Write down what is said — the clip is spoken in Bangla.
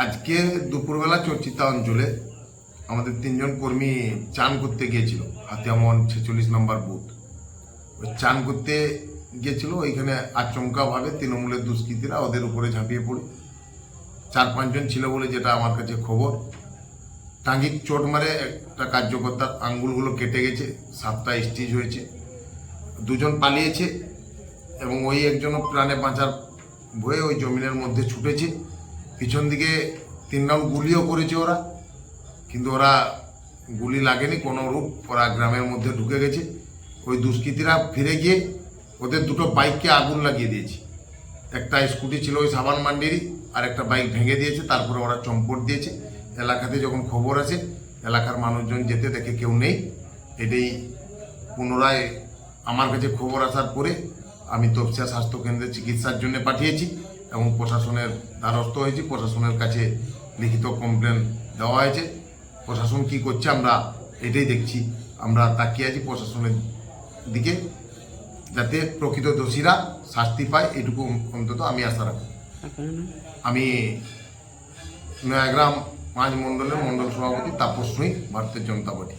আজকে দুপুরবেলা চর্চিতা অঞ্চলে আমাদের 3জন কর্মী চান করতে গিয়েছিল। হাতিয়ামন 46 নম্বর বুথ ওই চান করতে গিয়েছিল। ওইখানে আচমকাভাবে তৃণমূলের দুষ্কৃতীরা ওদের উপরে ঝাঁপিয়ে পড়ে 4-5 জন ছিল বলে যেটা আমার কাছে খবর। টাঙ্গির চোট মারে একটা কার্যকর্তার আঙ্গুলগুলো কেটে গেছে, 7টা স্টিচ হয়েছে, 2 জন পালিয়েছে এবং ওই একজনও প্রাণে বাঁচার ভয়ে ওই জমিনের মধ্যে ছুটেছে। পিছন দিকে 3 রাউন্ড গুলিও করেছে ওরা, কিন্তু ওরা গুলি লাগেনি কোনো রূপ। ওরা গ্রামের মধ্যে ঢুকে গেছে। ওই দুষ্কৃতীরা ফিরে গিয়ে ওদের 2টো বাইককে আগুন লাগিয়ে দিয়েছে। একটা স্কুটি ছিল ওই সাবান মান্ডিরই, আর একটা বাইক ভেঙে দিয়েছে। তারপরে ওরা চম্পট দিয়েছে। এলাকাতে যখন খবর আসে, এলাকার মানুষজন যেতে দেখে কেউ নেই। এটাই পুনরায় আমার কাছে খবর আসার পরে আমি তপসিয়া স্বাস্থ্যকেন্দ্রে চিকিৎসার জন্য পাঠিয়েছি এবং প্রশাসনের দ্বারস্থ হয়েছি। প্রশাসনের কাছে লিখিত কমপ্লেন দেওয়া হয়েছে। প্রশাসন কি করছে আমরা এটাই দেখছি। আমরা তাকিয়ে আছি প্রশাসনের দিকে, যাতে প্রকৃত দোষীরা শাস্তি পায়, এটুকু অন্তত আমি আশা রাখি। আমি নয়াগ্রাম 5 মণ্ডলের মণ্ডল সভাপতি তাপস ভূঁই, ভারতের জনতা পার্টি।